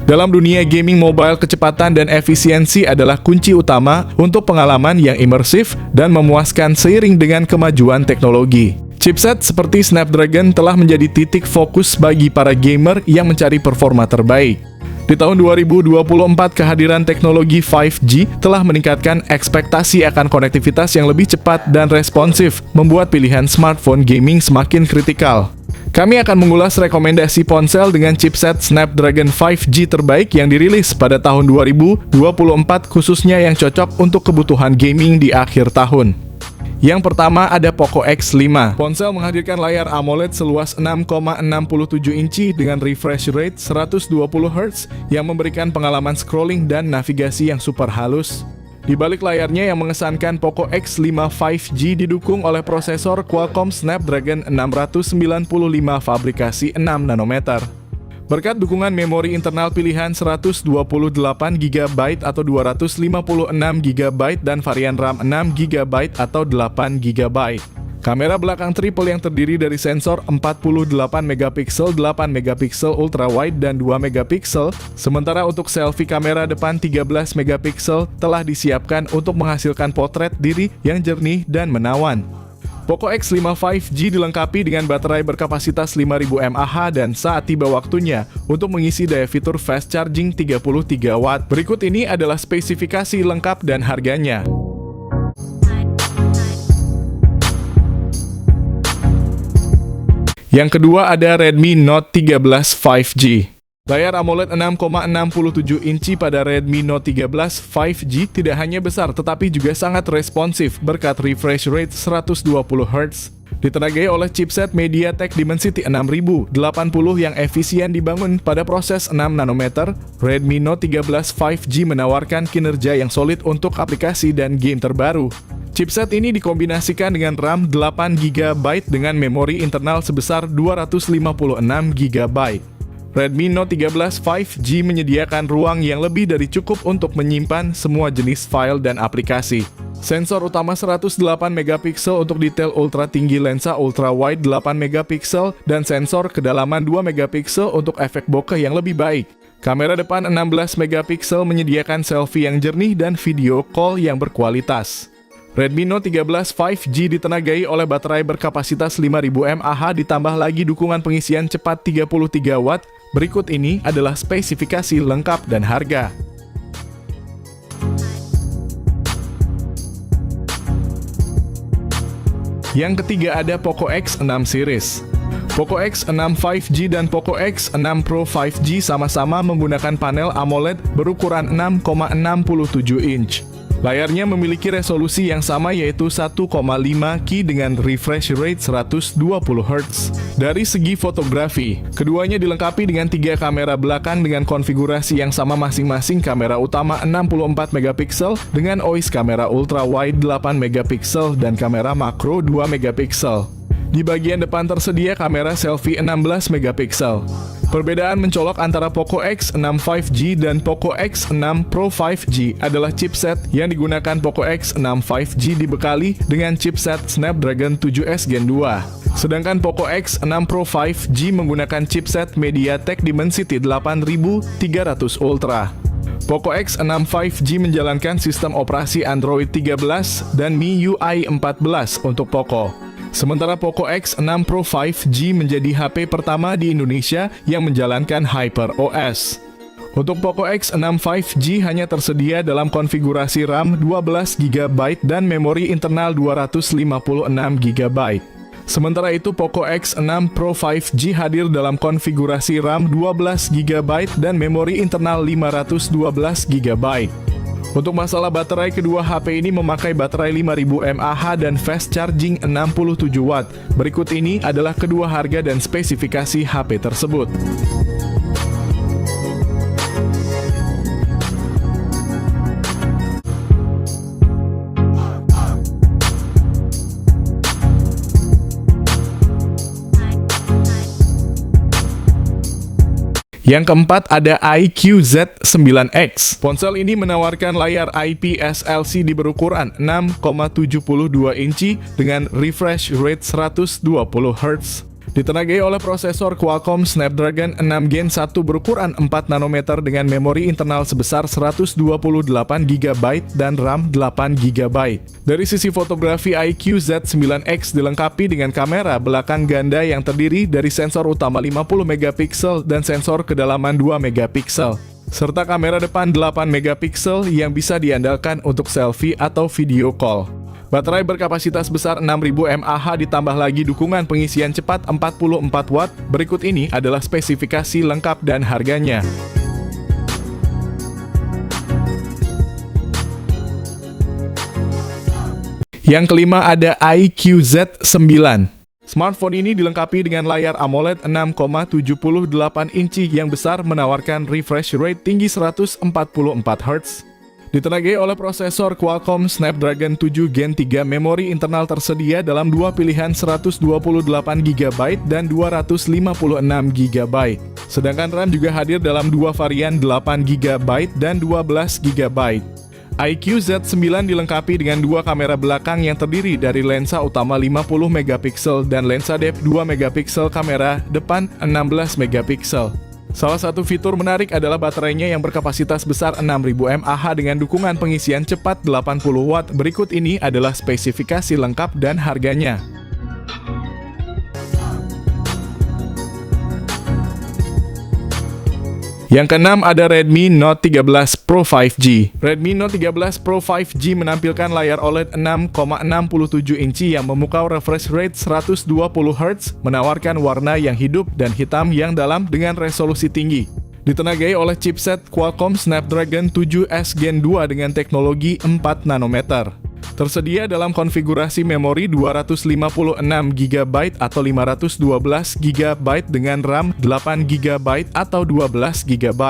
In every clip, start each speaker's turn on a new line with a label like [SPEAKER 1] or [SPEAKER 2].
[SPEAKER 1] Dalam dunia gaming mobile, kecepatan dan efisiensi adalah kunci utama untuk pengalaman yang imersif dan memuaskan seiring dengan kemajuan teknologi. Chipset seperti Snapdragon telah menjadi titik fokus bagi para gamer yang mencari performa terbaik. Di tahun 2024, kehadiran teknologi 5G telah meningkatkan ekspektasi akan konektivitas yang lebih cepat dan responsif, membuat pilihan smartphone gaming semakin kritikal. Kami akan mengulas rekomendasi ponsel dengan chipset Snapdragon 5G terbaik yang dirilis pada tahun 2024, khususnya yang cocok untuk kebutuhan gaming di akhir tahun. Yang pertama ada Poco X5. Ponsel menghadirkan layar AMOLED seluas 6,67 inci dengan refresh rate 120 Hz yang memberikan pengalaman scrolling dan navigasi yang super halus. Di balik layarnya yang mengesankan, Poco X5 5G didukung oleh prosesor Qualcomm Snapdragon 695 fabrikasi 6 nanometer. Berkat dukungan memori internal pilihan 128GB atau 256GB dan varian RAM 6GB atau 8GB. Kamera belakang triple yang terdiri dari sensor 48MP, 8MP ultra wide dan 2MP, sementara untuk selfie kamera depan 13MP telah disiapkan untuk menghasilkan potret diri yang jernih dan menawan. Poco X5 5G dilengkapi dengan baterai berkapasitas 5000 mAh dan saat tiba waktunya untuk mengisi daya fitur fast charging 33W. Berikut ini adalah spesifikasi lengkap dan harganya. Yang kedua ada Redmi Note 13 5G. Layar AMOLED 6,67 inci pada Redmi Note 13 5G tidak hanya besar tetapi juga sangat responsif berkat refresh rate 120 Hz. Ditenagai oleh chipset MediaTek Dimensity 6080 yang efisien dibangun pada proses 6 nanometer, Redmi Note 13 5G menawarkan kinerja yang solid untuk aplikasi dan game terbaru. Chipset ini dikombinasikan dengan RAM 8GB dengan memori internal sebesar 256GB. Redmi Note 13 5G menyediakan ruang yang lebih dari cukup untuk menyimpan semua jenis file dan aplikasi. Sensor utama 108MP untuk detail ultra tinggi, lensa ultra wide 8MP, dan sensor kedalaman 2MP untuk efek bokeh yang lebih baik. Kamera depan 16MP menyediakan selfie yang jernih dan video call yang berkualitas. Redmi Note 13 5G ditenagai oleh baterai berkapasitas 5000 mAh ditambah lagi dukungan pengisian cepat 33W. Berikut ini adalah spesifikasi lengkap dan harga. Yang ketiga ada Poco X6 series. Poco X6 5G dan Poco X6 Pro 5G sama-sama menggunakan panel AMOLED berukuran 6,67 inch. Layarnya memiliki resolusi yang sama yaitu 1,5K dengan refresh rate 120 Hz. Dari segi fotografi, keduanya dilengkapi dengan 3 kamera belakang dengan konfigurasi yang sama masing-masing. Kamera utama 64MP dengan OIS kamera ultra wide 8MP dan kamera makro 2MP. Di bagian depan tersedia kamera selfie 16MP. Perbedaan mencolok antara Poco X6 5G dan Poco X6 Pro 5G adalah chipset yang digunakan. Poco X6 5G dibekali dengan chipset Snapdragon 7S Gen 2. Sedangkan Poco X6 Pro 5G menggunakan chipset MediaTek Dimensity 8300 Ultra. Poco X6 5G menjalankan sistem operasi Android 13 dan MIUI 14 untuk Poco. Sementara Poco X6 Pro 5G menjadi HP pertama di Indonesia yang menjalankan HyperOS. Untuk Poco X6 5G hanya tersedia dalam konfigurasi RAM 12GB dan memori internal 256GB. Sementara itu Poco X6 Pro 5G hadir dalam konfigurasi RAM 12GB dan memori internal 512GB. Untuk masalah baterai, kedua HP ini memakai baterai 5000 mAh dan fast charging 67W. Berikut ini adalah kedua harga dan spesifikasi HP tersebut. Yang keempat ada iQOO Z9X. Ponsel ini menawarkan layar IPS LCD berukuran 6,72 inci dengan refresh rate 120 Hz. Ditenagai oleh prosesor Qualcomm Snapdragon 6 Gen 1 berukuran 4 nanometer dengan memori internal sebesar 128 GB dan RAM 8 GB. Dari sisi fotografi, iQOO Z9X dilengkapi dengan kamera belakang ganda yang terdiri dari sensor utama 50 megapiksel dan sensor kedalaman 2 megapiksel, serta kamera depan 8 megapiksel yang bisa diandalkan untuk selfie atau video call. Baterai berkapasitas besar 6000 mAh ditambah lagi dukungan pengisian cepat 44 Watt. Berikut ini adalah spesifikasi lengkap dan harganya. Yang kelima ada iQOO Z9. Smartphone ini dilengkapi dengan layar AMOLED 6,78 inci yang besar menawarkan refresh rate tinggi 144 Hz. Ditenagai oleh prosesor Qualcomm Snapdragon 7 Gen 3, memori internal tersedia dalam dua pilihan 128 GB dan 256 GB. Sedangkan RAM juga hadir dalam dua varian 8 GB dan 12 GB. iQOO Z9 dilengkapi dengan dua kamera belakang yang terdiri dari lensa utama 50 megapiksel dan lensa depth 2 megapiksel, kamera depan 16 megapiksel. Salah satu fitur menarik adalah baterainya yang berkapasitas besar 6000 mAh dengan dukungan pengisian cepat 80 Watt. Berikut ini adalah spesifikasi lengkap dan harganya. Yang keenam ada Redmi Note 13 Pro 5G. Redmi Note 13 Pro 5G menampilkan layar OLED 6,67 inci yang memukau refresh rate 120 Hz, menawarkan warna yang hidup dan hitam yang dalam dengan resolusi tinggi. Ditenagai oleh chipset Qualcomm Snapdragon 7S Gen 2 dengan teknologi 4 nanometer. Tersedia dalam konfigurasi memori 256 GB atau 512 GB dengan RAM 8 GB atau 12 GB.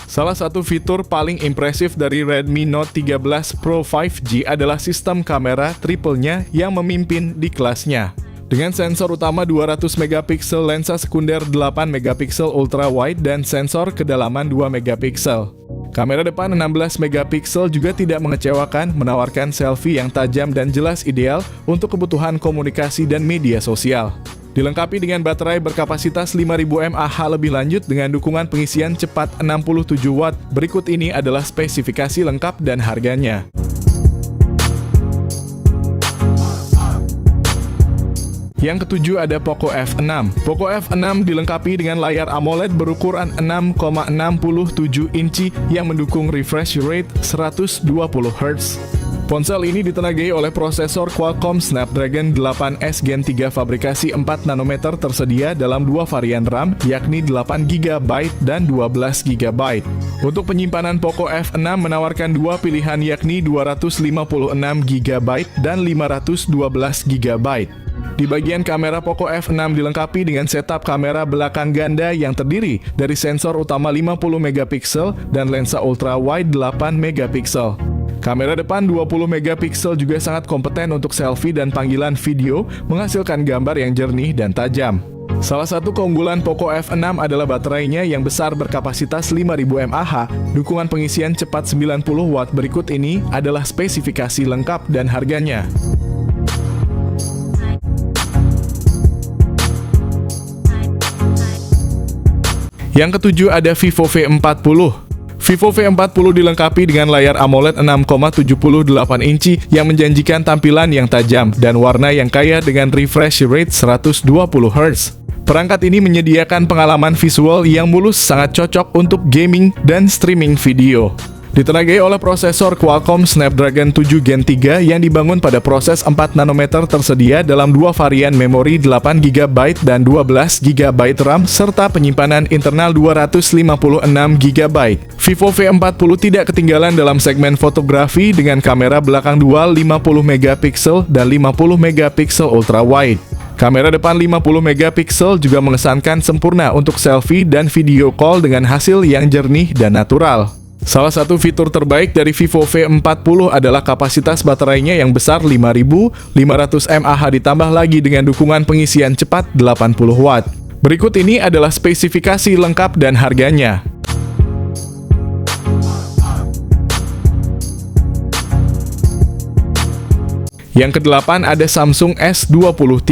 [SPEAKER 1] Salah satu fitur paling impresif dari Redmi Note 13 Pro 5G adalah sistem kamera triple-nya yang memimpin di kelasnya. Dengan sensor utama 200 megapiksel, lensa sekunder 8 megapiksel ultra wide dan sensor kedalaman 2 megapiksel. Kamera depan 16 megapiksel juga tidak mengecewakan, menawarkan selfie yang tajam dan jelas, ideal untuk kebutuhan komunikasi dan media sosial. Dilengkapi dengan baterai berkapasitas 5000 mAh lebih lanjut dengan dukungan pengisian cepat 67 Watt. Berikut ini adalah spesifikasi lengkap dan harganya. Yang ketujuh ada Poco F6. Poco F6 dilengkapi dengan layar AMOLED berukuran 6,67 inci yang mendukung refresh rate 120 Hz. Ponsel ini ditenagai oleh prosesor Qualcomm Snapdragon 8S Gen 3 fabrikasi 4 nanometer, tersedia dalam dua varian RAM, yakni 8 GB dan 12 GB. Untuk penyimpanan Poco F6 menawarkan dua pilihan, yakni 256 GB dan 512 GB. Di bagian kamera, Poco F6 dilengkapi dengan setup kamera belakang ganda yang terdiri dari sensor utama 50 megapiksel dan lensa ultra wide 8 megapiksel. Kamera depan 20 megapiksel juga sangat kompeten untuk selfie dan panggilan video, menghasilkan gambar yang jernih dan tajam. Salah satu keunggulan Poco F6 adalah baterainya yang besar berkapasitas 5000 mAh, dukungan pengisian cepat 90 Watt. Berikut ini adalah spesifikasi lengkap dan harganya. Yang ketujuh ada Vivo V40. Vivo V40 dilengkapi dengan layar AMOLED 6,78 inci yang menjanjikan tampilan yang tajam dan warna yang kaya dengan refresh rate 120 Hz. Perangkat ini menyediakan pengalaman visual yang mulus, sangat cocok untuk gaming dan streaming video. Ditenagai oleh prosesor Qualcomm Snapdragon 7 Gen 3 yang dibangun pada proses 4 nanometer, tersedia dalam dua varian memori 8 GB dan 12 GB RAM serta penyimpanan internal 256 GB. Vivo V40 tidak ketinggalan dalam segmen fotografi dengan kamera belakang dual 50 megapiksel dan 50 megapiksel ultra wide. Kamera depan 50 megapiksel juga mengesankan sempurna untuk selfie dan video call dengan hasil yang jernih dan natural. Salah satu fitur terbaik dari Vivo V40 adalah kapasitas baterainya yang besar 5500 mAh ditambah lagi dengan dukungan pengisian cepat 80 Watt. Berikut ini adalah spesifikasi lengkap dan harganya. Yang kedelapan ada Samsung S23.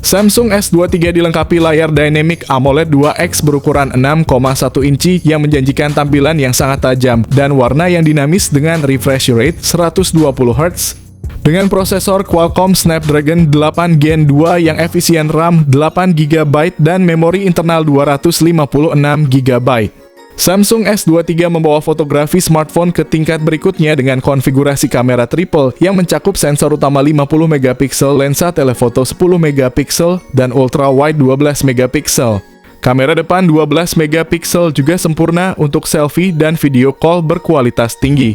[SPEAKER 1] Samsung S23 dilengkapi layar Dynamic AMOLED 2X berukuran 6,1 inci yang menjanjikan tampilan yang sangat tajam dan warna yang dinamis dengan refresh rate 120 Hz. Dengan prosesor Qualcomm Snapdragon 8 Gen 2 yang efisien, RAM 8 GB dan memori internal 256 GB. Samsung S23 membawa fotografi smartphone ke tingkat berikutnya dengan konfigurasi kamera triple yang mencakup sensor utama 50 megapiksel, lensa telefoto 10 megapiksel, dan ultra wide 12 megapiksel. Kamera depan 12 megapiksel juga sempurna untuk selfie dan video call berkualitas tinggi.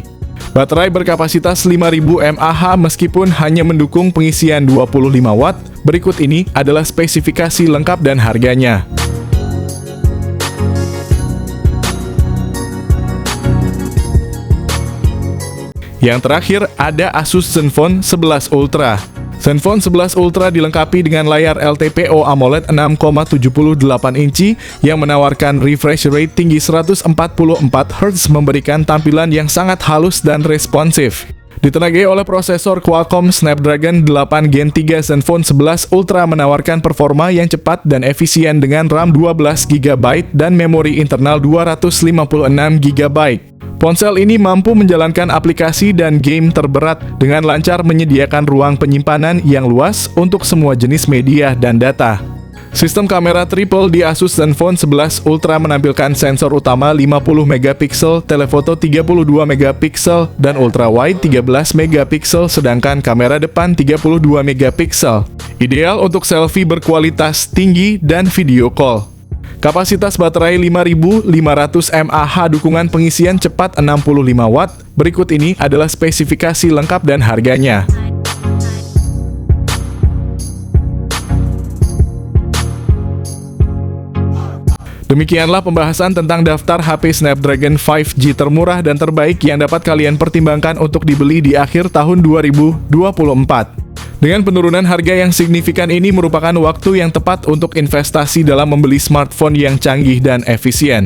[SPEAKER 1] Baterai berkapasitas 5000 mAh meskipun hanya mendukung pengisian 25 watt. Berikut ini adalah spesifikasi lengkap dan harganya. Yang terakhir ada Asus Zenfone 11 Ultra. Zenfone 11 Ultra dilengkapi dengan layar LTPO AMOLED 6,78 inci yang menawarkan refresh rate tinggi 144 Hz, memberikan tampilan yang sangat halus dan responsif. Ditenagai oleh prosesor Qualcomm Snapdragon 8 Gen 3, Zenfone 11 Ultra menawarkan performa yang cepat dan efisien dengan RAM 12 GB dan memori internal 256 GB. Ponsel ini mampu menjalankan aplikasi dan game terberat dengan lancar, menyediakan ruang penyimpanan yang luas untuk semua jenis media dan data. Sistem kamera triple di Asus Zenfone 11 Ultra menampilkan sensor utama 50 megapiksel, telefoto 32 megapiksel, dan ultra wide 13 megapiksel, sedangkan kamera depan 32 megapiksel. Ideal untuk selfie berkualitas tinggi dan video call. Kapasitas baterai 5500 mAh, dukungan pengisian cepat 65 watt. Berikut ini adalah spesifikasi lengkap dan harganya. Demikianlah pembahasan tentang daftar HP Snapdragon 5G termurah dan terbaik yang dapat kalian pertimbangkan untuk dibeli di akhir tahun 2024. Dengan penurunan harga yang signifikan ini merupakan waktu yang tepat untuk investasi dalam membeli smartphone yang canggih dan efisien.